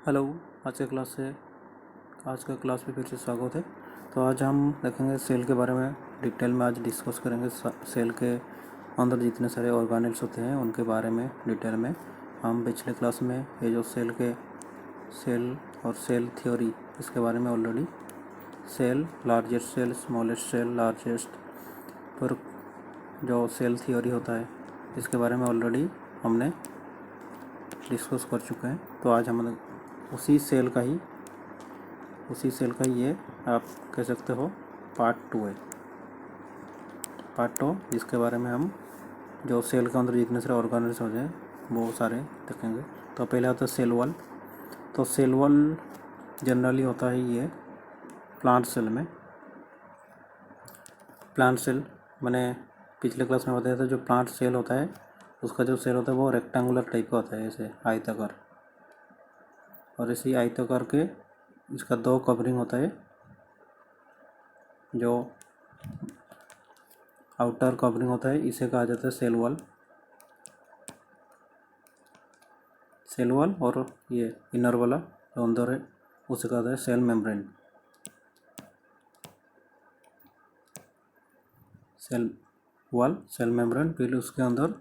Hello. आज का class है। आज का क्लास में फिर से स्वागत है। तो आज हम देखेंगे सेल के बारे में डिटेल में आज डिस्कस करेंगे। सेल के अंदर जितने सारे ऑर्गेनेल्स होते हैं उनके बारे में डिटेल में। हम पिछले क्लास में ये जो सेल और सेल थ्योरी इसके बारे में already cell, largest cell, smallest cell, largest, पर जो सेल थ्योरी होता है इसके बारे में ऑलरेडी हमने डिस्कस कर चुके हैं। तो आज हम उसी सेल का ही ये आप कह सकते हो पार्ट 2 है। पार्ट 2 जिसके बारे में हम जो सेल के अंदर जितने सारे ऑर्गेनेल्स होते हैं वो सारे देखेंगे। तो पहले आता है सेल वॉल। तो सेल वॉल जनरली होता है ये प्लांट सेल में। प्लांट सेल मैंने पिछले क्लास में बताया था, जो प्लांट सेल होता है उसका जो सेल होता है वो रेक्टेंगुलर टाइप का होता है, ऐसे आयताकार। और इसी आयताकार के इसका 2 कवरिंग होता है। जो आउटर कवरिंग होता है इसे कहा जाता है सेल वॉल। सेल वॉल और ये इनर वाला जो अंदर है उसे कहा जाता है cell membrane. Cell wall, cell membrane, फिर उसके अंदर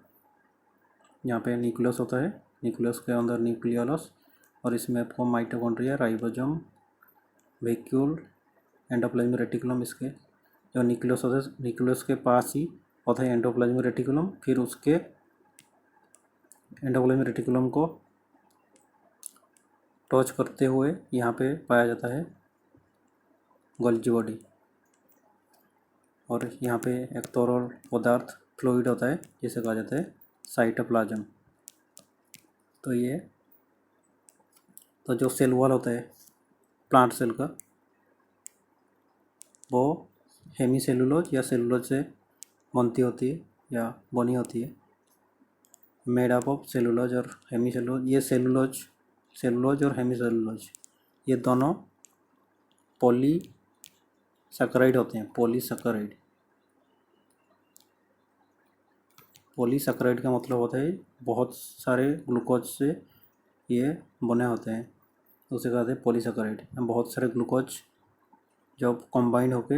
यहाँ पे न्यूक्लियस होता है। न्यूक्लियस के अंदर न्यूक्लियोलस, और इसमें आपको mitochondria, ribosome, vacuole, endoplasmic reticulum, इसके जो न्यूक्लियस होता है न्यूक्लियस के पास ही होता है एंडोप्लाज्मिक रेटिकुलम। फिर उसके एंडोप्लाज्मिक रेटिकुलम को टच करते हुए यहाँ पे पाया जाता है गोल्जी बॉडी। और यहाँ पे एक तरल पदार्थ फ्लूइड होता है जिसे कहा जाता है साइटोप्लाज्म। तो जो सेल वॉल होता है प्लांट सेल का वो हेमीसेलुलोज या सेलुलोज से बनती होती है या बनी होती है। मेड अप ऑफ सेलुलोज और हेमीसेलुलोज। ये सेलुलोज और हेमीसेलुलोज ये दोनों पॉलीसैकेराइड होते हैं। पॉलीसैकेराइड का मतलब होता है बहुत सारे ग्लूकोज से ये बने होते हैं, उसे कहते हैं पॉलीसैकेराइड। बहुत सारे ग्लूकोज जब कंबाइंड होके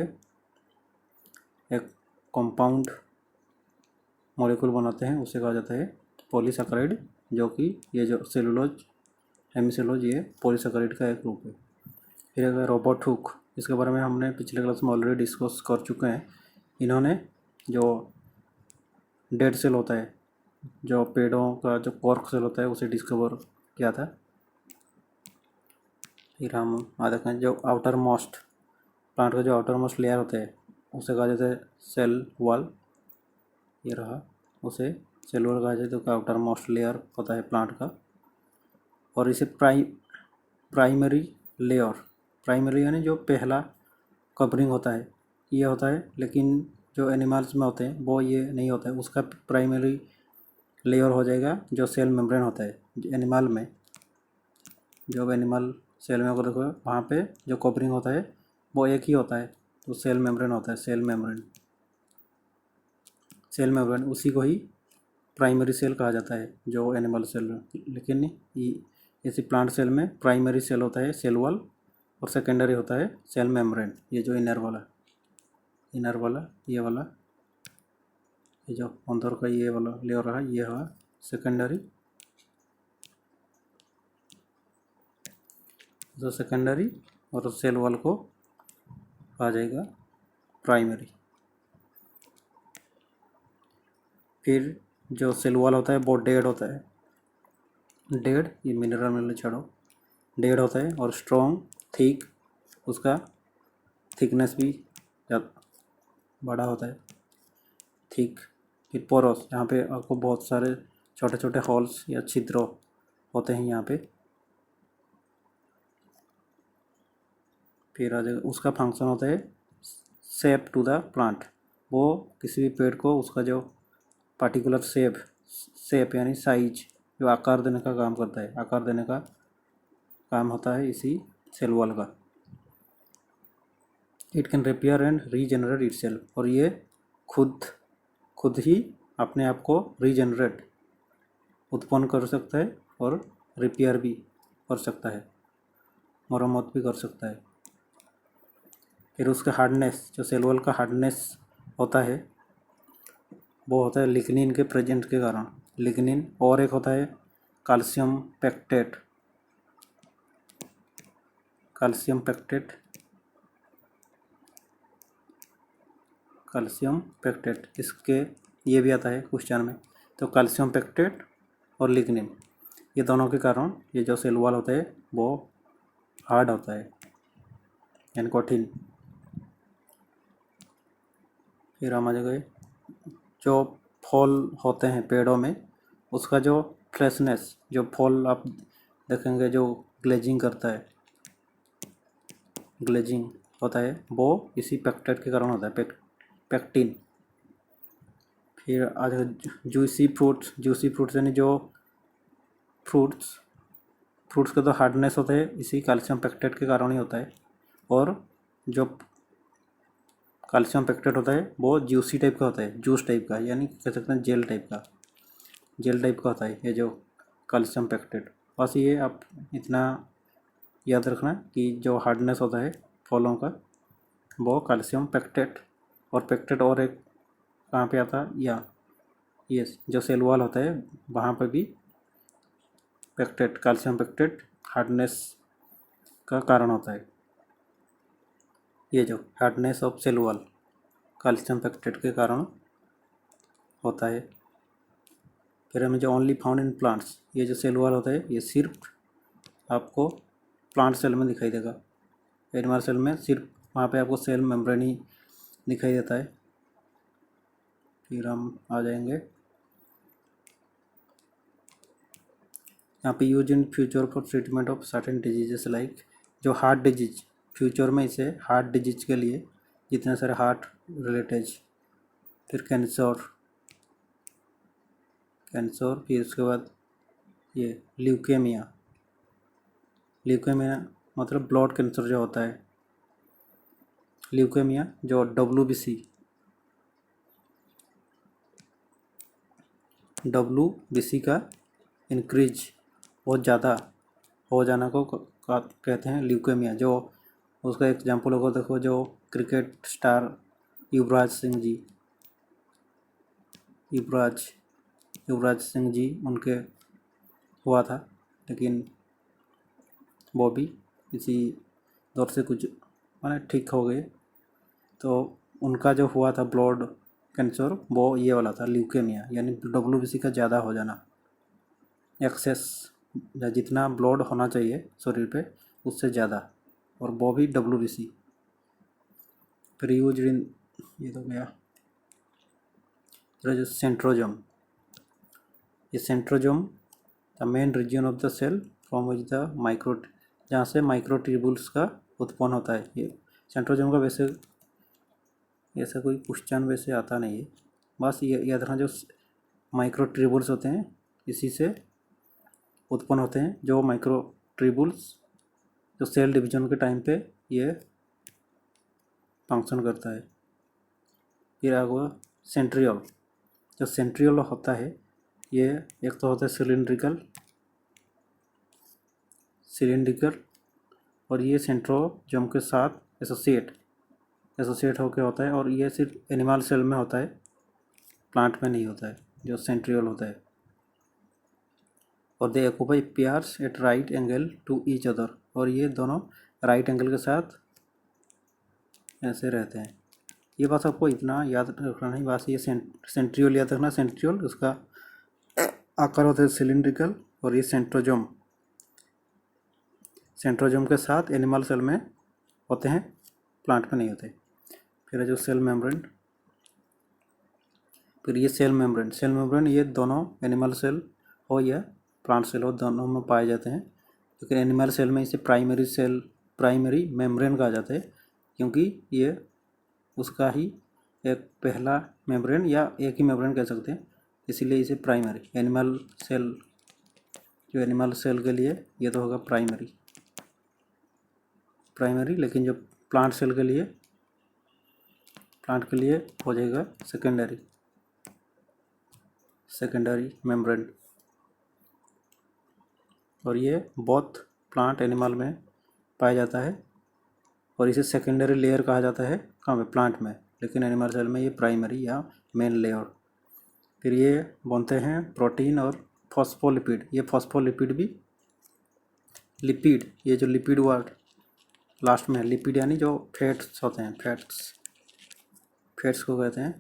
एक कंपाउंड मॉलिक्यूल बनाते हैं उसे कहा जाता है पॉलीसैकेराइड, जो कि ये जो सेलुलोज, हेमीसेलुलोज ये पॉलीसैकेराइड का एक रूप है। फिर अगर रॉबर्ट हुक, इसके बारे में हमने पिछले क्लास में ऑलरेडी डिस्कस कर चुके हैं। इन्होंने जो डेड सेल होता है, जो पेड़ों का जो कॉर्क सेल होता है उसे डिस्कवर किया था। फिर हम देखते हैं जो आउटर मोस्ट प्लांट का जो आउटर मोस्ट लेयर होता है उसे कहा जाता है सेल वॉल। ये रहा, उसे सेल वॉल कहा जाता है, तो आउटर मोस्ट लेयर होता है प्लांट का। और इसे प्राइमरी यानी जो पहला कवरिंग होता है ये होता है। लेकिन जो एनिमल्स में होते हैं वो ये नहीं होता है, उसका प्राइमरी लेयर हो जाएगा जो सेल मेम्ब्रेन होता है। एनिमल में जब एनिमल सेल में अगर देखो वहाँ पे जो कवरिंग होता है वो एक ही होता है, तो सेल मेम्ब्रेन होता है। सेल मेम्ब्रेन उसी को ही प्राइमरी सेल कहा जाता है जो एनिमल सेल में। लेकिन इसी प्लांट सेल में प्राइमरी सेल होता है सेल वॉल और सेकेंडरी होता है सेल मेम्ब्रेन। ये जो इनर वाला ये जो अंदर का ये वाला लेयर रहा ये है सेकेंडरी। जो सेकेंडरी और सेल वॉल को आ जाएगा प्राइमरी। फिर जो सेल वॉल होता है वो डेड होता है। ये मिनरल छोड़ो, डेड होता है और स्ट्रॉन्ग, थिक, उसका थिकनेस भी बड़ा होता है, थिक। फिर पोरस, यहाँ पे आपको बहुत सारे छोटे छोटे होल्स या छिद्र होते हैं यहाँ पे। फिर आ जाएगा उसका फंक्शन होता है शेप टू द प्लांट। वो किसी भी पेड़ को उसका जो पार्टिकुलर शेप यानी साइज, जो आकार देने का काम करता है, आकार देने का काम होता है इसी सेल वॉल का। It can repair and regenerate itself, और ये खुद ही अपने आप को रीजनरेट उत्पन्न कर सकता है और रिपेयर भी कर सकता है। मरम्मत भी कर सकता है। फिर उसका हार्डनेस, जो सेल वॉल का हार्डनेस होता है वो होता है लिग्निन के प्रेजेंट के कारण, लिग्निन, और एक होता है calcium pectate, calcium pectate, calcium pectate, इसके ये भी आता है क्वेश्चन में। तो कैल्शियम पेक्टेट और लिग्निन, ये दोनों के कारण ये जो सेल वॉल होता है वो हार्ड होता है यानी कठिन। फिर हम आ गए जो फॉल होते हैं पेड़ों में, उसका जो फ्रेशनेस, जो फॉल आप देखेंगे जो ग्लेजिंग करता है, ग्लेजिंग होता है वो इसी पेक्टेट के कारण होता है, पेक्टिन। फिर आज जूसी फ्रूट्स यानी जो फ्रूट्स का तो हार्डनेस होता है इसी कैल्शियम पेक्टेट के कारण ही होता है। और जो कैल्शियम पेक्टेट होता है वो जूसी टाइप का होता है, जूस टाइप का, यानी कह सकते हैं जेल टाइप का होता है ये जो कैल्शियम पेक्टेट। बस ये आप इतना याद रखना कि जो हार्डनेस होता है फलों का वो कैल्शियम पेक्टेट, और पेक्टेट और एक कहाँ पे आता है, या ये जो सेल वॉल होता है वहाँ पर भी पेक्टेट, कैल्शियम पेक्टेट हार्डनेस का कारण होता है। ये जो hardness of cell wall calcium pectate के कारण होता है। फिर हमें जो ओनली फाउंड इन प्लांट्स, ये जो सेल वॉल होता है ये सिर्फ आपको प्लांट सेल में दिखाई देगा, एनिमल सेल में सिर्फ वहाँ पे आपको सेल मेम्ब्रेन ही दिखाई देता है। फिर हम आ जाएंगे यहाँ पे use in future for treatment of certain diseases like जो हार्ट डिजीज, फ्यूचर में इसे हार्ट डिजीज के लिए जितने सारे हार्ट रिलेटेड, फिर कैंसर, फिर उसके बाद ये ल्यूकेमिया मतलब ब्लड कैंसर जो होता है, ल्यूकेमिया जो WBC का इंक्रीज बहुत ज़्यादा हो जाना को कहते हैं ल्यूकेमिया। जो उसका एग्जांपल होगा, देखो जो क्रिकेट स्टार युवराज सिंह जी उनके हुआ था, लेकिन वो भी इसी दौर से कुछ माने ठीक हो गए। तो उनका जो हुआ था ब्लड कैंसर वो ये वाला था ल्यूकेमिया, यानी WBC का ज़्यादा हो जाना, एक्सेस, जितना ब्लड होना चाहिए शरीर पे उससे ज़्यादा, और वो भी WBC। फिर यूज इन, ये तो गया। फिर जो सेंट्रोजोम, ये centrosome the main region of the cell from which the micro, जहाँ से माइक्रोट्यूब्यूल्स का उत्पन्न होता है। ये सेंट्रोजोम का वैसे ऐसा कोई क्वेश्चन वैसे आता नहीं है, बस ये याद रखना जो माइक्रोट्यूब्यूल्स होते हैं इसी से उत्पन्न होते हैं। जो माइक्रोट्यूब्यूल्स जो सेल डिवीजन के टाइम पे ये फंक्शन करता है। फिर आगे सेंट्रियोल, जो सेंट्रियोल होता है ये एक तो होता है सिलिंड्रिकल, और ये सेंट्रोजोम के साथ एसोसिएट होकर होता है, और ये सिर्फ एनिमल सेल में होता है, प्लांट में नहीं होता है जो सेंट्रियोल होता है। और they occupy pairs at right angle to each other, और ये दोनों राइट एंगल के साथ ऐसे रहते हैं। ये बात आपको इतना याद रखना नहीं, बस ये सेंट्रियोल याद रखना। सेंट्रियोल उसका आकार होता है सिलिंड्रिकल, और ये सेंट्रोजोम के साथ एनिमल सेल में होते हैं, प्लांट में नहीं होते। फिर है जो सेल मेम्ब्रेन, फिर ये सेल मेम्ब्रेन ये दोनों एनिमल सेल हो या प्लांट सेल हो दोनों में पाए जाते हैं, लेकिन एनिमल सेल में इसे प्राइमरी मेम्ब्रेन कहा जाता है, क्योंकि ये उसका ही एक पहला मेम्ब्रेन या एक ही मेम्ब्रेन कह सकते हैं, इसीलिए इसे प्राइमरी। एनिमल सेल के लिए ये तो होगा प्राइमरी, लेकिन जो प्लांट के लिए हो जाएगा सेकेंडरी मेम्ब्रेन। और ये बोथ प्लांट एनिमल में पाया जाता है और इसे सेकेंडरी लेयर कहा जाता है कहाँ पे, प्लांट में, लेकिन एनिमल सेल में ये प्राइमरी या मेन लेयर। फिर ये बनते हैं प्रोटीन और फॉस्फोलिपिड। ये फॉस्फोलिपिड भी लिपिड, ये जो लिपिड वर्ड लास्ट में है, लिपिड यानी जो फैट्स होते हैं, फैट्स को कहते हैं।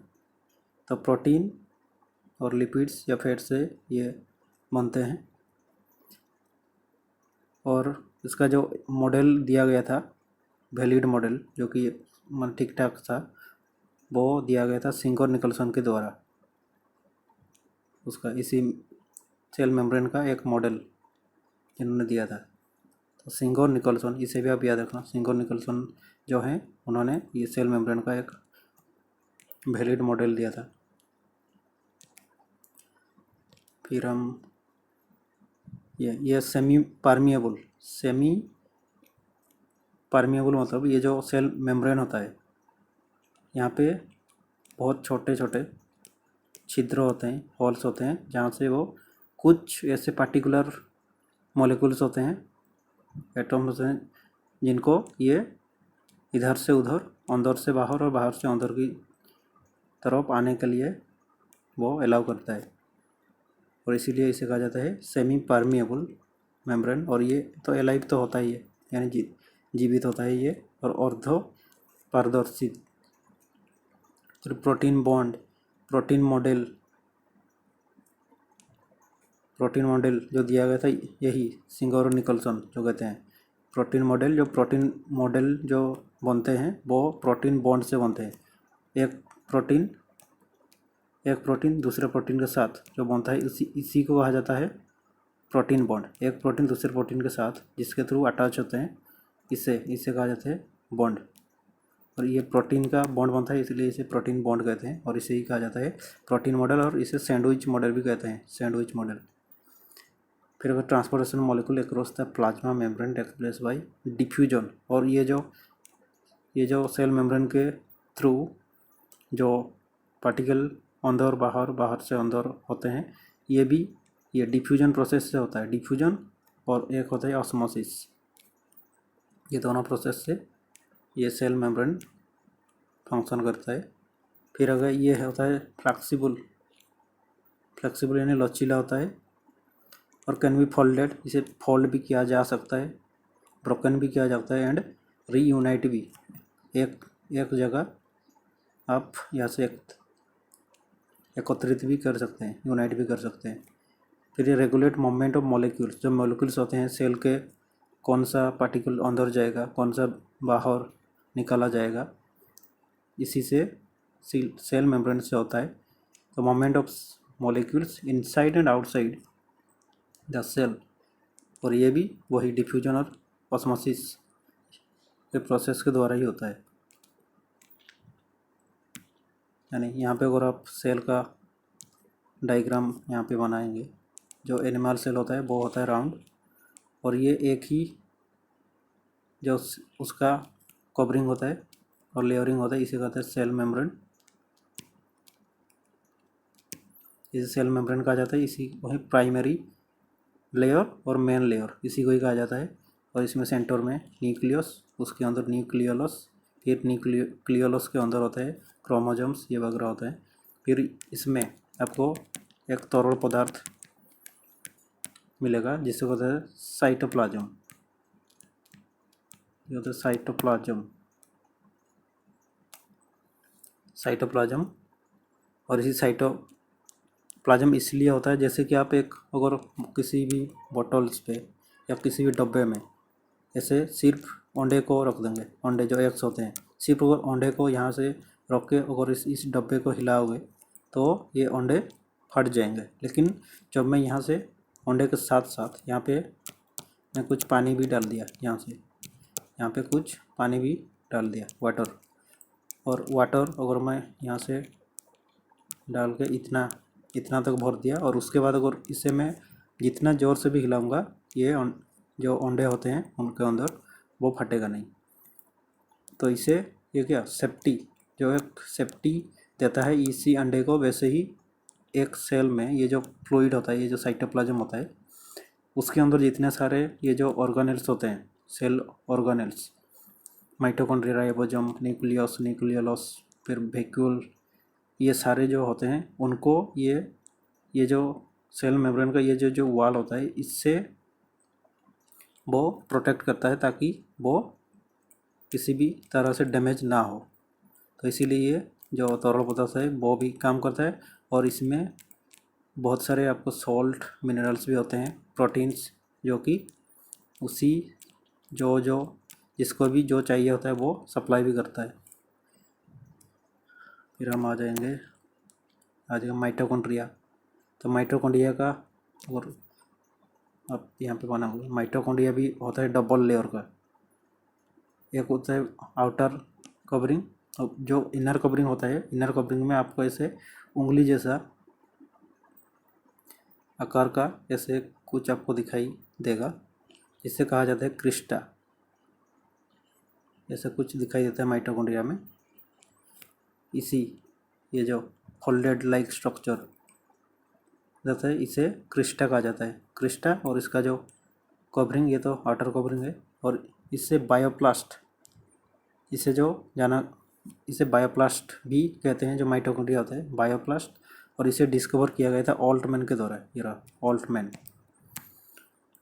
तो प्रोटीन और लिपिड्स या फैट से ये बनते हैं। और इसका जो मॉडल दिया गया था, वैलिड मॉडल, जो कि ठीक ठाक था, वो दिया गया था सिंक और निकलसन के द्वारा। उसका इसी सेल मेम्ब्रेन का एक मॉडल इन्होंने दिया था। तो सिंक और निकलसन, इसे भी आप याद रखना। सिंक और निकलसन जो हैं, उन्होंने ये सेल मेम्ब्रेन का एक वैलिड मॉडल दिया था। फिर हम ये सेमी परमिएबल मतलब ये जो सेल मेम्ब्रेन होता है, यहाँ पे बहुत छोटे छोटे छिद्र होते हैं, होल्स होते हैं, जहाँ से वो कुछ ऐसे पार्टिकुलर मॉलिक्यूल्स होते हैं, एटम्स हैं, जिनको ये इधर से उधर, अंदर से बाहर और बाहर से अंदर की तरफ आने के लिए वो अलाउ करता है, और इसीलिए इसे कहा जाता है सेमी परमिएबल मेम्ब्रेन। और ये तो एलाइव तो होता ही है, यानी जीवित होता है ये, और अर्धो पारदर्शी। फिर प्रोटीन बॉन्ड, प्रोटीन मॉडल जो दिया गया था, यही सिंगर और निकलसन जो कहते हैं प्रोटीन मॉडल जो बनते हैं वो प्रोटीन बॉन्ड से बनते हैं। एक प्रोटीन दूसरे प्रोटीन के साथ जो बनता है, इसी को कहा जाता है प्रोटीन बॉन्ड। एक प्रोटीन दूसरे प्रोटीन के साथ जिसके थ्रू अटैच होते हैं, इसे कहा जाता है बॉन्ड। और ये प्रोटीन का बॉन्ड बनता है, इसलिए इसे प्रोटीन बॉन्ड कहते हैं, और इसे ही कहा जाता है प्रोटीन मॉडल, और इसे सैंडविच मॉडल भी कहते हैं, सैंडविच मॉडल। फिर अगर transportation molecule across the plasma membrane takes place by diffusion, और ये जो सेल मेम्ब्रेन के थ्रू जो पार्टिकल अंदर बाहर से अंदर होते हैं, ये डिफ्यूजन प्रोसेस से होता है। डिफ्यूजन और एक होता है ऑस्मोसिस, ये दोनों प्रोसेस से ये सेल मेम्ब्रेन फंक्शन करता है। फिर अगर ये होता है फ्लेक्सिबल यानी लचीला होता है, और कैन बी फोल्डेड, इसे फोल्ड भी किया जा सकता है, ब्रोकन भी किया जाता है, एंड रीयूनाइट भी, एक जगह आप यहाँ से एकत्रित भी कर सकते हैं, यूनाइट भी कर सकते हैं। फिर ये रेगुलेट मूवमेंट ऑफ मॉलिक्यूल्स, जो मॉलिक्यूल्स होते हैं सेल के, कौन सा पार्टिकल अंदर जाएगा, कौन सा बाहर निकाला जाएगा, इसी से सेल मेम्ब्रेन से होता है। तो movement of molecules inside and outside the cell, और ये भी वही डिफ्यूजन और ऑस्मोसिस के प्रोसेस के द्वारा ही होता है। यानी यहाँ पे अगर आप सेल का डायग्राम यहाँ पे बनाएंगे, जो एनिमल सेल होता है वो होता है राउंड, और ये एक ही जो उसका कवरिंग होता है और लेयरिंग होता है, इसे कहते हैं सेल मेम्ब्रेन। इसे सेल मेम्ब्रेन कहा जाता है, इसी वही प्राइमरी लेयर और मेन लेयर इसी को ही कहा जाता है। और इसमें सेंटर में न्यूक्लियस, उसके अंदर न्यूक्लियोलस, फिर न्यूक्लियोलस के अंदर होता है क्रोमोसोम्स, ये वगैरह होता है। फिर इसमें आपको एक तरल पदार्थ मिलेगा जिसको कहते हैं साइटोप्लाज्म, ये होता है साइटोप्लाज्म। और इसी साइटोप्लाज्म इसलिए होता है, जैसे कि आप अगर किसी भी बॉटल्स पे या किसी भी डब्बे में ऐसे सिर्फ अंडे को रख देंगे, अंडे जो एग्स होते हैं, सिर्फ अगर अंडे को यहाँ से रख के अगर इस डब्बे को हिलाओगे तो ये अंडे फट जाएंगे। लेकिन जब मैं यहाँ से अंडे के साथ साथ यहाँ पे मैं कुछ पानी भी डाल दिया, यहाँ पे कुछ पानी भी डाल दिया, वाटर, और वाटर अगर मैं यहाँ से डाल के इतना तक भर दिया, और उसके बाद अगर इसे मैं जितना ज़ोर से भी हिलाऊंगा, ये जो अंडे होते हैं उनके अंदर वो फटेगा नहीं। तो इसे ये क्या सेफ्टी देता है इसी अंडे को। वैसे ही एक सेल में ये जो फ्लूइड होता है, ये जो साइटोप्लाज्म होता है, उसके अंदर जितने सारे ये जो ऑर्गेनेल्स होते हैं, cell organelles, mitochondria, ribosome, nucleus, nucleolus, फिर वैक्यूल, ये सारे जो होते हैं उनको ये जो सेल मेम्ब्रेन का ये जो वॉल होता है इससे वो प्रोटेक्ट करता है ताकि वो किसी भी तरह से डैमेज ना हो। तो इसीलिए ये जो तरल पदार्थ है वो भी काम करता है और इसमें बहुत सारे आपको सॉल्ट मिनरल्स भी होते हैं, प्रोटीन्स, जो कि उसी जो जिसको भी जो चाहिए होता है वो सप्लाई भी करता है। फिर हम आ जाएगा माइटोकॉन्ड्रिया। तो माइटोकॉन्ड्रिया का और अब यहाँ पे बना हुआ माइटोकॉन्ड्रिया भी होता है डबल लेयर का। एक होता है आउटर कवरिंग, और जो इनर कवरिंग होता है, इनर कवरिंग में आपको ऐसे उंगली जैसा आकार का ऐसे कुछ आपको दिखाई देगा, जिससे कहा जाता है क्रिस्टा। ऐसा कुछ दिखाई देता है माइटोकॉन्ड्रिया में। ये जो फोल्डेड लाइक स्ट्रक्चर रहता है इसे क्रिस्टा कहा जाता है, क्रिस्टा। और इसका जो कवरिंग, ये तो आउटर कवरिंग है, और इससे बायोप्लास्ट, इसे बायोप्लास्ट भी कहते हैं। जो माइटोकॉन्ड्रिया होता है बायोप्लास्ट, और इसे डिस्कवर किया गया था ऑल्टमैन के द्वारा। ये रहा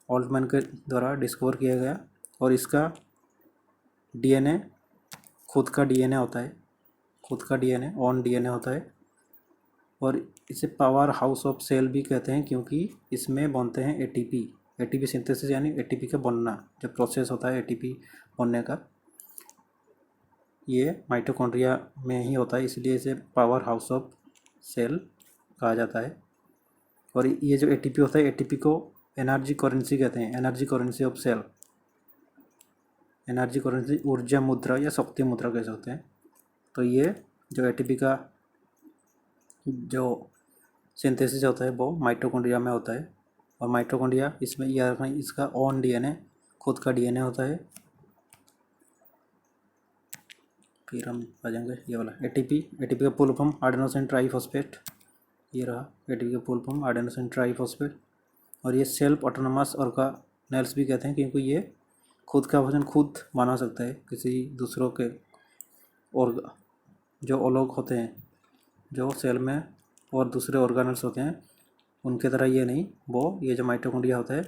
ऑल्टमैन के द्वारा डिस्कवर किया गया। और इसका डीएनए खुद का डीएनए होता है, ऑन डीएनए होता है। और इसे पावर हाउस ऑफ सेल भी कहते हैं क्योंकि इसमें बनते हैं एटीपी सिंथेसिस, यानी एटीपी का बनना, जो प्रोसेस होता है एटीपी बनने का, ये माइटोकॉन्ड्रिया में ही होता है, इसलिए इसे पावर हाउस ऑफ सेल कहा जाता है। और ये जो एटीपी होता है, एटीपी को एनर्जी करेंसी कहते हैं, energy currency of cell, energy currency, ऊर्जा मुद्रा या शक्ति मुद्रा कह सकते हैं। तो ये जो एटीपी का जो सिंथेसिस होता है वो माइटोकॉन्ड्रिया में होता है। और माइटोकॉन्ड्रिया इसमें यह इसका ऑन डीएनए, खुद का डीएनए होता है। फिर हम आ जाएंगे ये वाला एटीपी का फुल फॉर्म एडेनोसिन ट्राइफॉस्फेट। ये रहा एटीपी का फुल फॉर्म एडेनोसिन ट्राइफॉस्फेट। और ये सेल्फ ऑटोनोमस ऑर्गेनेल्स भी कहते हैं क्योंकि ये खुद का भोजन खुद बना सकता है, किसी दूसरों के और जो अलग होते हैं, जो सेल में और दूसरे ऑर्गेनेल्स होते हैं उनके तरह ये नहीं, वो ये जो माइटोकॉन्ड्रिया होता है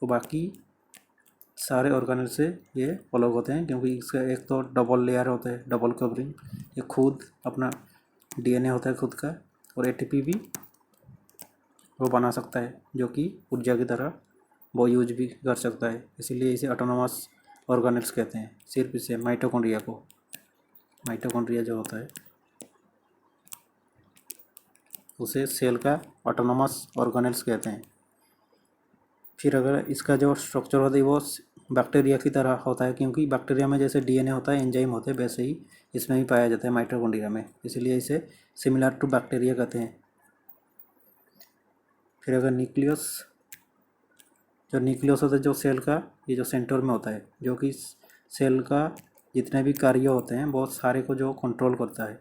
वो बाकी सारे ऑर्गेनेल से ये अलग होते हैं क्योंकि इसका एक तो डबल लेयर होता है, डबल कवरिंग। ये खुद अपना डीएनए होता है खुद का, और एटीपी भी वो बना सकता है जो कि ऊर्जा की तरह वो यूज भी कर सकता है। इसीलिए इसे ऑटोनोमस ऑर्गेनेल्स कहते हैं। सिर्फ इसे माइटोकॉन्ड्रिया को, माइटोकॉन्ड्रिया जो होता है उसे सेल का ऑटोनोमस ऑर्गेनेल्स कहते हैं। फिर अगर इसका जो स्ट्रक्चर होता है वो बैक्टीरिया की तरह होता है क्योंकि बैक्टीरिया में जैसे डीएनए होता है, एंजाइम होते हैं, वैसे ही इसमें भी पाया जाता है माइटोकॉन्ड्रिया में, इसलिए इसे सिमिलर टू बैक्टीरिया कहते हैं। फिर अगर न्यूक्लियस होता है जो सेल का, ये जो सेंटर में होता है, जो कि सेल का जितने भी कार्य होते हैं बहुत सारे को जो कंट्रोल करता है,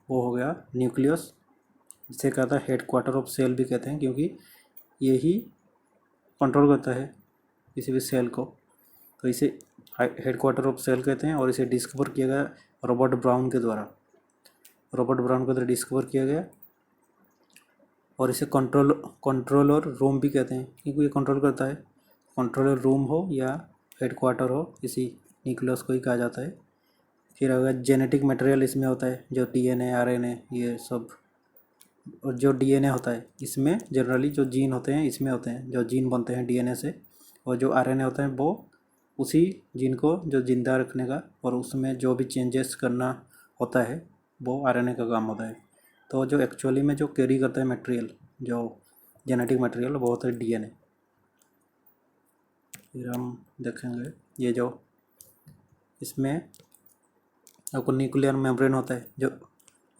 वो हो गया न्यूक्लियस। जिसे कहता है हेड क्वार्टर ऑफ सेल भी कहते हैं क्योंकि ये ही कंट्रोल करता है किसी भी सेल को। तो इसे हेड क्वार्टर ऑफ सेल कहते हैं। और इसे डिस्कवर किया गया रॉबर्ट ब्राउन के द्वारा डिस्कवर किया गया। और इसे कंट्रोलर रूम भी कहते हैं क्योंकि ये कंट्रोल करता है। कंट्रोलर रूम हो या हेड क्वार्टर हो, इसी न्यूक्लियस को ही कहा जाता है। फिर अगर जेनेटिक मटेरियल इसमें होता है, जो डीएनए, आरएनए, ये सब। और जो डीएनए होता है इसमें जनरली जो जीन होते हैं इसमें होते हैं, जो जीन बनते हैं डीएनए से। और जो आरएनए होता है वो उसी जीन को जो जिंदा रखने का और उसमें जो भी चेंजेस करना होता है वो आरएनए का काम होता है। तो जो एक्चुअली में जो कैरी करता है मटेरियल, जो जेनेटिक मटेरियल, वो होता है डीएनए। फिर हम देखेंगे ये जो इसमें आपको न्यूक्लियर मेम्ब्रेन होता है, जो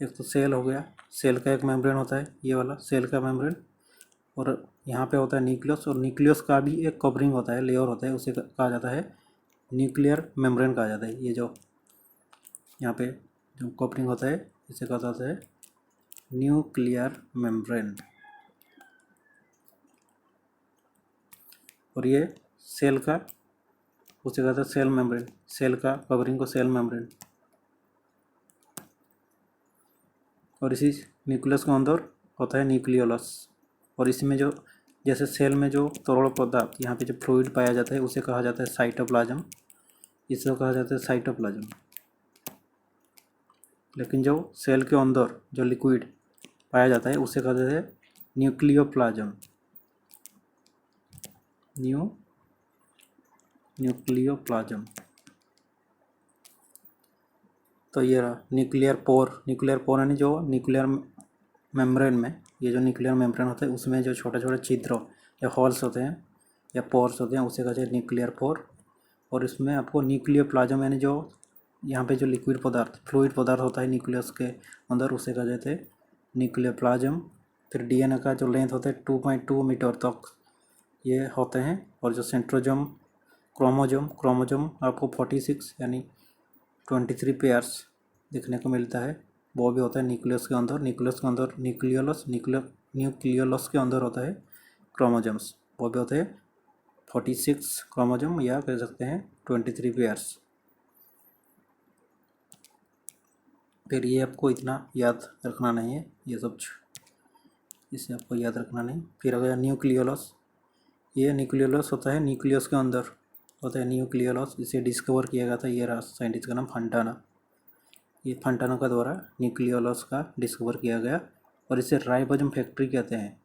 एक तो सेल हो गया, सेल का एक मेम्ब्रेन होता है, ये वाला सेल का मेम्ब्रेन। और यहाँ पे होता है न्यूक्लियस, और न्यूक्लियस का भी एक कवरिंग होता है, लेयर होता है, उसे कहा जाता है न्यूक्लियर मेम्ब्रेन कहा जाता है। ये जो यहाँ पे जो कवरिंग होता है इसे कहा जाता है न्यूक्लियर मेम्ब्रेन। और ये सेल का उसे कहते हैं सेल मेम्ब्रेन। सेल का कवरिंग को सेल मेम्ब्रेन। और इसी न्यूक्लियस के अंदर होता है न्यूक्लियोलस। और इसी में जो जैसे सेल में जो तरल पदार्थ यहाँ पे जो फ्लूइड पाया जाता है उसे कहा जाता है साइटोप्लाज्म। इसे कहा जाता है साइटोप्लाज्म। लेकिन जो सेल के अंदर जो लिक्विड पाया जाता है उसे कहा जाता है न्यूक्लियोप्लाज्म। न्यूक्लियोप्लाज्म। तो ये रहा न्यूक्लियर पोर। न्यूक्लियर पोर यानी जो न्यूक्लियर मेम्ब्रेन में, ये जो न्यूक्लियर मेम्ब्रेन होता है उसमें जो छोटे छोटे छिद्र या होल्स होते हैं या पोर्स होते हैं उसे कहते हैं न्यूक्लियर पोर। और इसमें आपको न्यूक्लियोप्लाज्म यानी जो यहाँ पे जो लिक्विड पदार्थ फ्लूइड पदार्थ होता है न्यूक्लियस के अंदर उसे कहा जाते हैं न्यूक्लियोप्लाज्म। फिर डीएनए का जो लेंथ होता है 2.2 मीटर तक ये होते हैं। और जो सेंट्रोजोम क्रोमोजोम आपको 46 यानी 23 पेयर्स देखने को मिलता है, वो भी होता है न्यूक्लियस के अंदर। न्यूक्लियोलस के अंदर होता है क्रोमोजोम्स, वो भी होते हैं 46 क्रोमोजोम या कह सकते हैं 23 पेयर्स। फिर ये आपको इतना याद रखना नहीं है, ये सब इसे आपको याद रखना नहीं। फिर अगर न्यूक्लियोलस, ये न्यूक्लियोलस होता है न्यूक्लियस के अंदर होता है न्यूक्लियोलस। इसे डिस्कवर किया गया था, ये रहा साइंटिस्ट का नाम फंटाना। ये फंटाना का द्वारा न्यूक्लियोलस का डिस्कवर किया गया। और इसे राइबोसोम फैक्ट्री कहते हैं।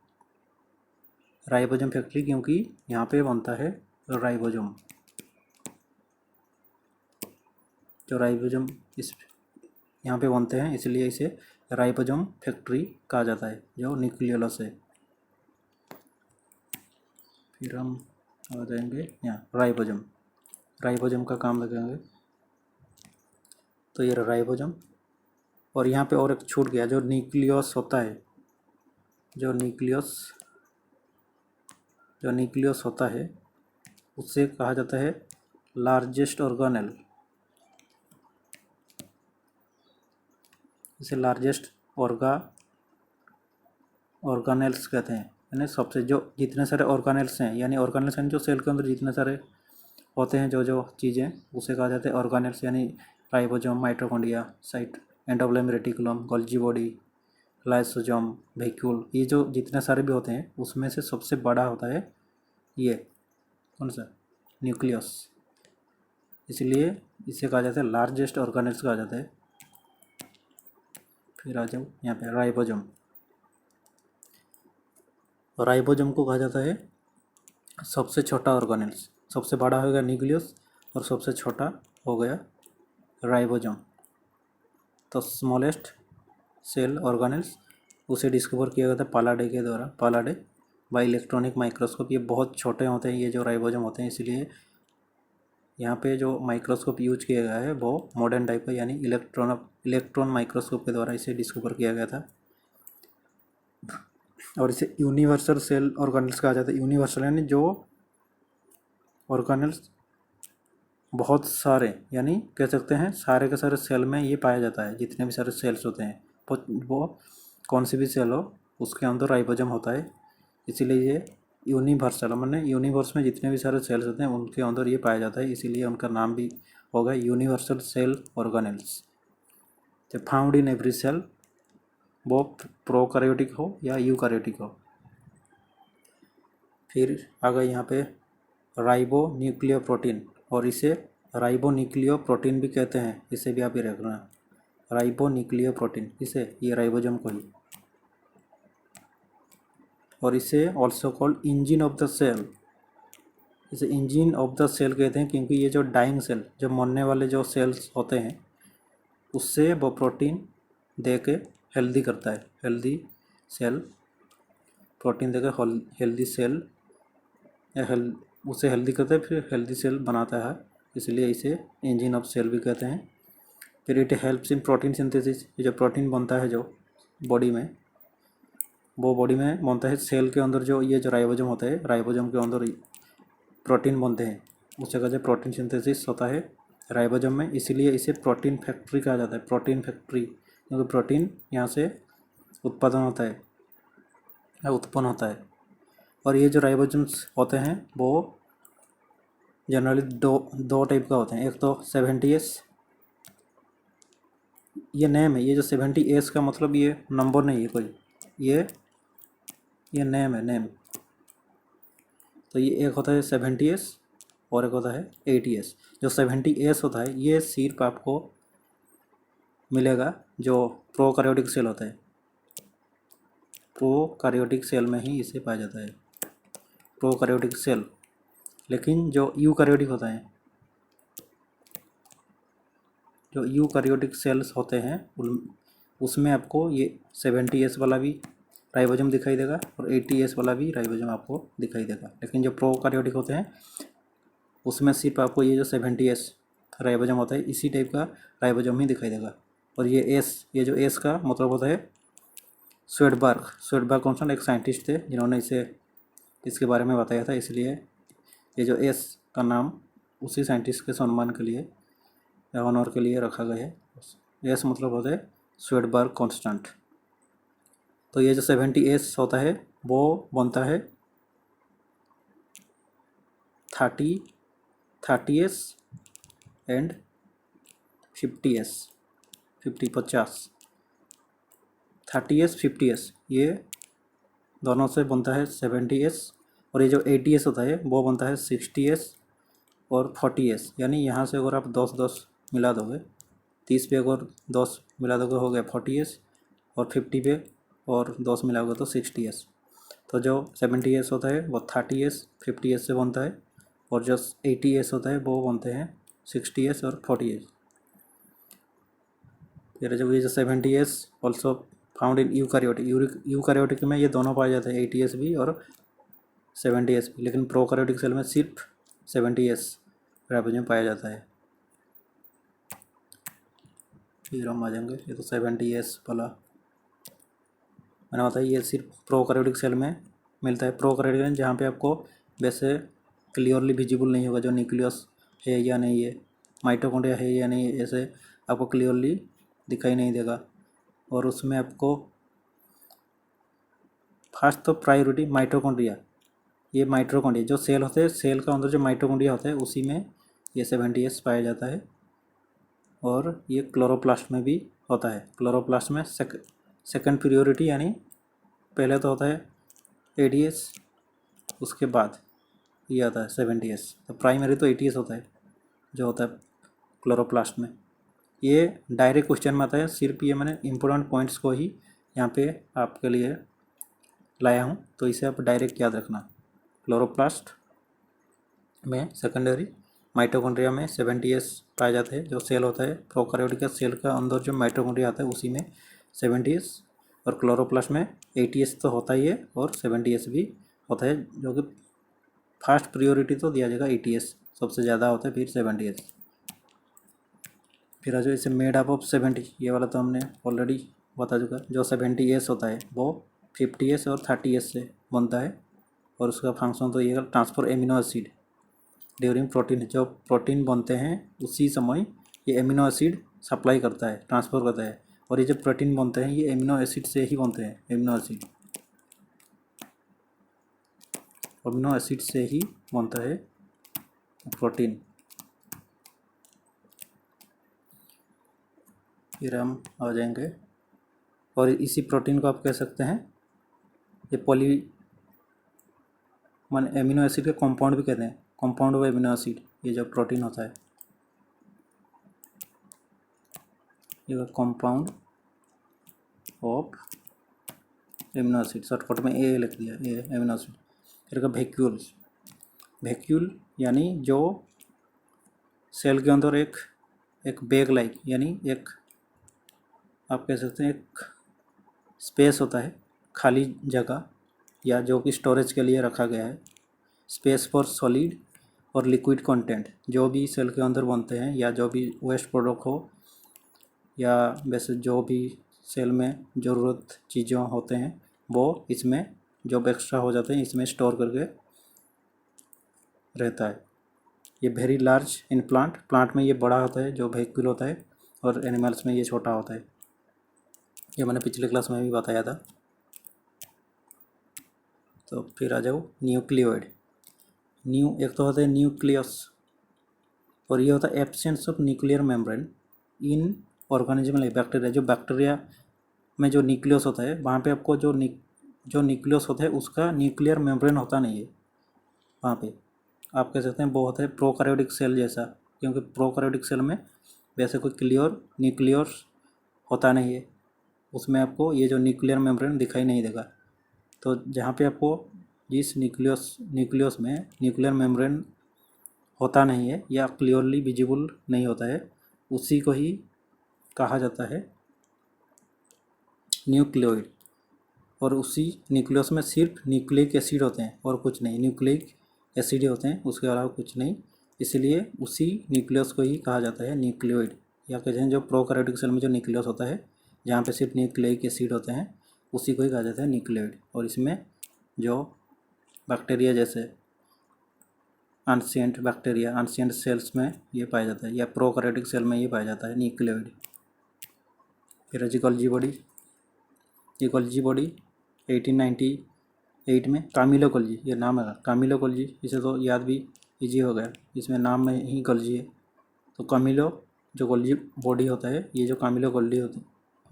राइबोसोम फैक्ट्री क्योंकि यहाँ पे बनता है राइबोसोम। जो राइबोसोम इस यहाँ पे बनते हैं इसलिए इसे राइबोसोम फैक्ट्री कहा जाता है जो न्यूक्लियोलस है। फिर हम आ जाएंगे यहाँ राइबोसोम का काम लगाएंगे। तो ये राइबोसोम। और यहाँ पे और एक छूट गया, जो न्यूक्लियस होता है, जो न्यूक्लियस होता है उससे कहा जाता है लार्जेस्ट ऑर्गेनेल। इसे लार्जेस्ट ऑर्गेनेल्स कहते हैं। यानी सबसे जो जितने सारे ऑर्गेनेल्स हैं, यानी ऑर्गेनेल्स यानी जो सेल के अंदर जितने सारे होते हैं जो चीज़ें उसे कहा जाता है ऑर्गेनेल्स। यानी ribosome, mitochondria, site endoplasm reticulum, Golgi body, lysosome, vacuole, ये जो जितने सारे भी होते हैं उसमें से सबसे बड़ा होता है ये कौन सा, न्यूक्लियस। इसलिए इसे कहा जाता है लार्जेस्ट ऑर्गेनेल्स कहा जाता है। फिर आ जाओ यहाँ पे राइबोसोम। राइबोसोम को कहा जाता है सबसे छोटा ऑर्गेनेल्स। सबसे बड़ा हो गया न्यूक्लियस और सबसे छोटा हो गया राइबोसोम। तो स्मॉलेस्ट सेल ऑर्गेनेल्स उसे डिस्कवर किया गया था पालाडे के द्वारा, पालाडे बाय इलेक्ट्रॉनिक माइक्रोस्कोप। ये बहुत छोटे होते हैं ये जो राइबोसोम होते हैं, इसलिए यहाँ पे जो माइक्रोस्कोप यूज किया गया है वो मॉडर्न टाइप का, यानी इलेक्ट्रॉन माइक्रोस्कोप के द्वारा इसे डिस्कवर किया गया था। और इसे यूनिवर्सल सेल ऑर्गेनेल्स कहा जाता है। यूनिवर्सल यानी जो ऑर्गेनेल्स बहुत सारे, यानी कह सकते हैं सारे के सारे सेल में ये पाया जाता है। जितने भी सारे सेल्स होते हैं वो कौन सी भी सेल हो उसके अंदर राइबोसोम होता है। इसीलिए ये यूनिवर्सल, मैंने यूनिवर्स में जितने भी सारे सेल्स होते हैं उनके अंदर ये पाया जाता है, इसीलिए उनका नाम भी होगा यूनिवर्सल सेल ऑर्गेनेल्स। तो फाउंड इन एवरी सेल, वो प्रोकैरियोटिक हो या यूकैरियोटिक हो। फिर आ गए यहाँ पे राइबो न्यूक्लियो प्रोटीन, और इसे राइबो न्यूक्लियो प्रोटीन भी कहते हैं। इसे भी आप ये रखना, राइबो न्यूक्लियो प्रोटीन, इसे ये राइबोसोम को ही। और इसे also called engine of the cell. इसे इंजन ऑफ द सेल कहते हैं क्योंकि ये जो डाइंग सेल, जो मरने वाले जो सेल्स होते हैं उससे वो प्रोटीन दे के हेल्दी करता है। हेल्दी सेल प्रोटीन देकर हेल्दी सेल या उसे हेल्दी करता है, फिर हेल्दी सेल बनाता है, इसलिए इसे इंजन ऑफ सेल भी कहते हैं। फिर it helps in protein synthesis. ये जो प्रोटीन बनता है जो बॉडी में, वो बॉडी में बनता है सेल के अंदर। जो ये जो राइबोसोम होता है, राइबोसोम के अंदर प्रोटीन बनते हैं, उसे कहते हैं प्रोटीन सिंथेसिस होता है राइबोसोम में। इसीलिए इसे प्रोटीन फैक्ट्री कहा जाता है, प्रोटीन फैक्ट्री, क्योंकि प्रोटीन यहाँ से उत्पादन होता है या उत्पन्न होता है। और ये जो राइबोसोम्स होते हैं वो जनरली दो टाइप का होते हैं। एक तो 70S, ये नेम है। ये जो 70S का मतलब ये नंबर नहीं है कोई, ये नेम है, नेम। तो ये एक होता है 70S और एक होता है 80S। जो 70S होता है ये सिर्फ आपको मिलेगा जो प्रोकैरियोटिक सेल होता है, प्रोकैरियोटिक सेल में ही इसे पाया जाता है, प्रोकैरियोटिक सेल। लेकिन जो यूकैरियोटिक होता है, जो यूकैरियोटिक सेल्स होते हैं उसमें आपको ये 70S वाला भी राइबोसोम दिखाई देगा और 80S वाला भी राइबोसोम आपको दिखाई देगा। लेकिन जो प्रोकैरियोटिक होते हैं उसमें सिर्फ आपको ये जो 70S राइबोसोम होता है इसी टाइप का राइबोसोम ही दिखाई देगा। और ये जो एस का मतलब होता है स्वेडबर्ग कॉन्स्टेंट एक साइंटिस्ट थे जिन्होंने इसके बारे में बताया था, इसलिए ये जो एस का नाम उसी साइंटिस्ट के सम्मान के लिए या ऑनर के लिए रखा गया है। एस मतलब होता है स्वेडबर्ग कॉन्स्टेंट। तो ये जो 70S होता है वो बनता है 30S and 50S, 50 30S 50S ये दोनों से बनता है 70S। और ये जो 80S होता है वो बनता है 60S और 40S। यानी यहाँ से अगर आप 10 मिला दोगे, 30 पे अगर 10 मिला दोगे हो गया 40S, और 50 पे और 10 मिलाओगे तो 60S। तो जो 70S होता है वो 30S 50S से बनता है, और जो 80S होता है वो बनते हैं 60S और 40S। फिर जब ये जो 70S also found in eukaryotic में ये दोनों पाए जाते हैं, 80S भी और 70S भी। लेकिन प्रोकैरियोटिक सेल में सिर्फ 70S राइबोसोम पाया जाता है। फिर हम आ जाएंगे, ये तो 70S वाला मैंने बताया, ये सिर्फ प्रोकैरियोटिक सेल में मिलता है। प्रोकैरियोटिक में जहाँ पे आपको वैसे क्लियरली विजिबल नहीं होगा जो न्यूक्लियस है या नहीं है, माइटोकॉन्ड्रिया है या नहीं, ऐसे आपको क्लियरली दिखाई नहीं देगा। और उसमें आपको फर्स्ट तो प्रायोरिटी माइटोकॉन्ड्रिया, ये माइटोकॉन्ड्रिया जो सेल होते हैं, सेल का अंदर जो माइटोकॉन्ड्रिया होता है उसी में ये 70S पाया जाता है। और ये क्लोरोप्लास्ट में भी होता है। क्लोरोप्लास्ट में सेकंड प्रायोरिटी, यानी पहले तो होता है 80S, उसके बाद ये आता है 70S। तो प्राइमरी तो 80S होता है जो होता है क्लोरोप्लास्ट में। ये डायरेक्ट क्वेश्चन में आता है, सिर्फ ये मैंने इंपॉर्टेंट पॉइंट्स को ही यहाँ पे आपके लिए लाया हूँ, तो इसे आप डायरेक्ट याद रखना। क्लोरोप्लास्ट में सेकेंडरी, माइटोकॉन्ड्रिया में 70S पाए जाते हैं। जो सेल होता है प्रोकैरियोटिक का सेल का अंदर जो माइटोकॉन्ड्रिया आता है उसी में 70S, और क्लोरोप्लास्ट में 80S तो होता ही है और 70S भी होता है, जो कि फर्स्ट प्रायोरिटी तो दिया जाएगा 80S सबसे ज़्यादा होता है, फिर 70S। फिर जो इसे मेड अप ऑफ 70, ये वाला तो हमने ऑलरेडी बता चुका। जो 70S होता है वो 50S और 30S से बनता है, और उसका फंक्शन तो ये transfer amino acid during protein, जो प्रोटीन बनते हैं उसी समय ये एमिनो एसिड सप्लाई करता है, ट्रांसफ़र करता है। और ये जो प्रोटीन बनते हैं ये एमिनो एसिड से ही बनते हैं, एमिनो एसिड से ही बनता है प्रोटीन। फिर हम आ जाएंगे, और इसी प्रोटीन को आप कह सकते हैं ये मान एमिनो एसिड के कंपाउंड भी कहते हैं, कंपाउंड ऑफ एमिनो एसिड। ये जो प्रोटीन होता है ये compound of amino acid, shortcut में ए लिख दिया, ए एमिनो एसिड। फिर का वैक्यूल यानी जो सेल के अंदर एक बैग लाइक, यानी एक आप कह सकते हैं एक स्पेस होता है, खाली जगह, या जो कि स्टोरेज के लिए रखा गया है। स्पेस फॉर सॉलिड और लिक्विड कंटेंट, जो भी सेल के अंदर बनते हैं या जो भी वेस्ट प्रोडक्ट हो, या वैसे जो भी सेल में ज़रूरत चीज़ें होते हैं वो इसमें जो एक्स्ट्रा हो जाते हैं इसमें स्टोर करके रहता है। ये वेरी लार्ज इन प्लांट में ये बड़ा होता है जो वैक्यूल होता है, और एनिमल्स में ये छोटा होता है। ये मैंने पिछले क्लास में भी बताया था। तो फिर आ जाओ न्यूक्लियोइड। एक तो होता है न्यूक्लियस, और ये होता है absence of nuclear membrane in organism like bacteria. जो बैक्टीरिया में जो न्यूक्लियस होता है वहाँ पे आपको जो न्यूक्लियस होता है उसका न्यूक्लियर मेम्ब्रेन होता नहीं है वहाँ पे। आप कह सकते हैं वो होता है प्रोकैरियोटिक सेल जैसा, क्योंकि प्रोकैरियोटिक सेल में वैसे कोई क्लियर न्यूक्लियस होता नहीं है, उसमें आपको ये जो न्यूक्लियर मेम्ब्रेन दिखाई नहीं देगा। तो जहाँ पे आपको जिस न्यूक्लियस में न्यूक्लियर मेम्ब्रेन होता नहीं है या क्लियरली विजिबल नहीं होता है, उसी को ही कहा जाता है न्यूक्लियोइड। और उसी न्यूक्लियस में सिर्फ न्यूक्लिक एसिड होते हैं और कुछ नहीं, न्यूक्लिक एसिड ही होते हैं, उसके अलावा कुछ नहीं। इसलिए उसी न्यूक्लियस को ही कहा जाता है न्यूक्लियोइड। या कहते हैं जो प्रोकैरियोटिक सेल में जो न्यूक्लियस होता है जहाँ पे सिर्फ न्यूक्लिक एसिड होते हैं उसी को ही कहा जाता है न्यूक्लियोइड। और इसमें जो बैक्टीरिया जैसे अनसेंट बैक्टीरिया अनसेंट सेल्स में ये पाया जाता है, या प्रोकैरियोटिक सेल में ये पाया जाता है न्यूक्लियोइड। फिर है गोल्जी बॉडी। ये गोल्जी बॉडी 1898 में कामिलो गोल्जी, ये नाम है कामिलो गोल्जी, इसे तो याद भी इजी हो गया, इसमें नाम में ही गोल्जी है। तो कामिलो जो गोल्जी बॉडी होता है, ये जो कामिलो गोल्जी होते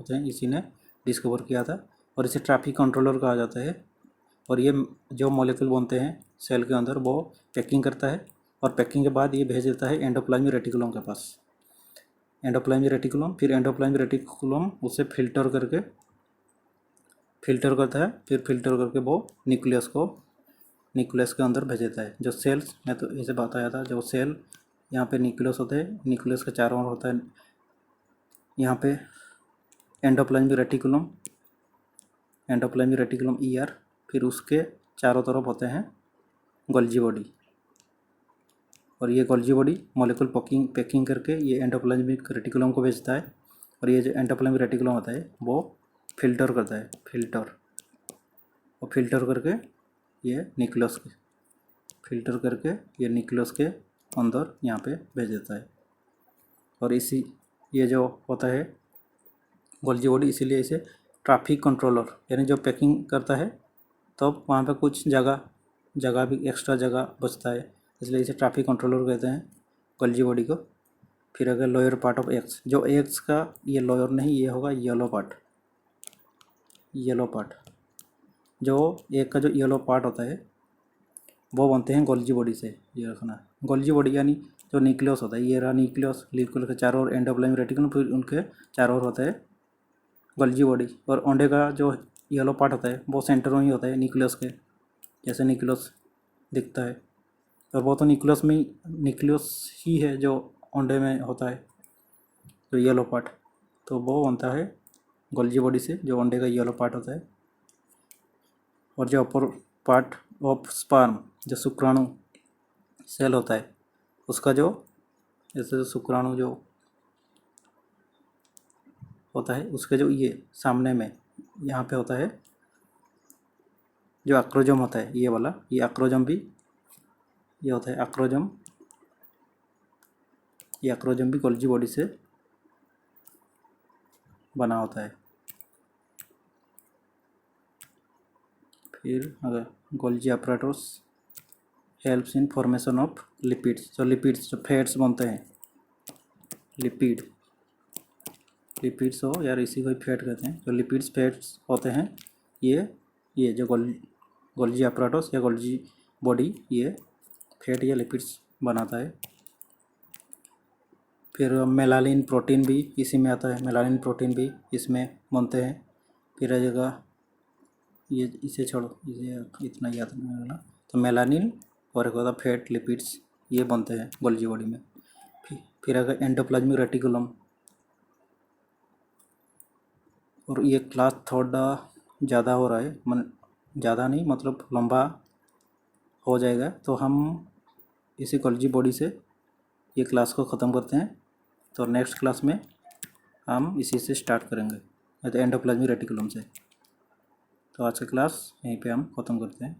हैं इसी ने डिस्कवर किया था। और इसे ट्रैफिक कंट्रोलर कहा जाता है। और ये जो मॉलिक्यूल बनते हैं सेल के अंदर वो पैकिंग करता है, और पैकिंग के बाद ये भेज देता है एंडोप्लाज्मिक रेटिकुलम के पास। एंडोप्लाज्मिक रेटिकुलम, फिर एंडोप्लाज्मिक रेटिकुलम उसे फिल्टर करता है, फिर फिल्टर करके वो न्यूक्लियस के अंदर भेज देता है। जो सेल्स मैं तो इसे बताया था, जो सेल यहाँ पे न्यूक्लियस होते हैं, न्यूक्लियस के चारों ओर होता है यहाँ पे एंडोप्लाज्मिक रेटिकुलम ईआर, फिर उसके चारों तरफ होते हैं गोल्जी बॉडी। और ये गोल्जी बॉडी मॉलिक्यूल पैकिंग करके ये एंडोप्लाज्मिक रेटिकुलम को भेजता है। और ये जो एंडोप्लाज्मिक रेटिकुलम होता है वो फिल्टर करता है, और फिल्टर करके ये न्यूक्लियस के अंदर यहाँ पे भेज देता है। और ये जो होता है गोल्जी बॉडी, इसीलिए इसे ट्रैफिक कंट्रोलर, यानी जो पैकिंग करता है तो वहाँ पे कुछ जगह भी एक्स्ट्रा जगह बचता है, इसलिए इसे ट्रैफिक कंट्रोलर कहते हैं गोल्जी बॉडी को। फिर अगर लोअर पार्ट ऑफ एग्स, जो एग्स का ये लोअर नहीं, ये होगा येलो पार्ट। जो एग का जो येलो पार्ट होता है वो बनते हैं गोल्जी बॉडी से। ये रखना, गोल्जी बॉडी यानी जो न्यूक्लियस होता है, ये रहा न्यूक्लियस के चारों ओर एंडोप्लाज्मिक रेटिकुलम, फिर उनके चारों ओर होता है गोल्जी बॉडी। और अंडे का जो येलो पार्ट होता है वो सेंटर में ही होता है न्यूक्लियस के, जैसे न्यूक्लियस दिखता है। और वो तो न्यूक्लियस ही है जो अंडे में होता है, जो येलो पार्ट, तो वो बनता है गोल्जी बॉडी से, जो अंडे का येलो पार्ट होता है। और जो अपर पार्ट ऑफ स्पर्म, जो शुक्राणु सेल होता है, उसका जो जैसे शुक्राणु जो होता है उसके जो ये सामने में यहाँ पे होता है जो एक्रोजम होता है, ये वाला, ये एक्रोजम भी ये होता है एक्रोजम। ये एक्रोजम भी गोल्जी बॉडी से बना होता है। फिर अगर Golgi apparatus helps in formation of lipids, जो फैट्स बनते हैं, लिपिड्स हो यार, इसी को ही फैट कहते हैं। जो फैट्स होते हैं, ये जो गोल्जी apparatus या गोल्जी बॉडी ये फैट या लिपिड्स बनाता है। फिर मेलानिन प्रोटीन भी इसी में आता है, मेलानिन प्रोटीन भी इसमें बनते हैं। फिर जगह ये इसे छोड़ो, इसे इतना याद नहीं होगा। तो मेलानिन और एक होता फैट लिपिड्स, ये बनते हैं गोल्जी बॉडी में। फिर अगर एंडोप्लाज्मिक रेटिकुलम, और ये क्लास थोड़ा ज़्यादा हो रहा है, ज़्यादा नहीं मतलब लंबा हो जाएगा, तो हम इसी गोल्जी बॉडी से ये क्लास को ख़त्म करते हैं। तो नेक्स्ट क्लास में हम इसी से स्टार्ट करेंगे, तो एंडोप्लाज्मिक रेटिकुलम से। तो आज का क्लास यहीं पे हम ख़त्म करते हैं।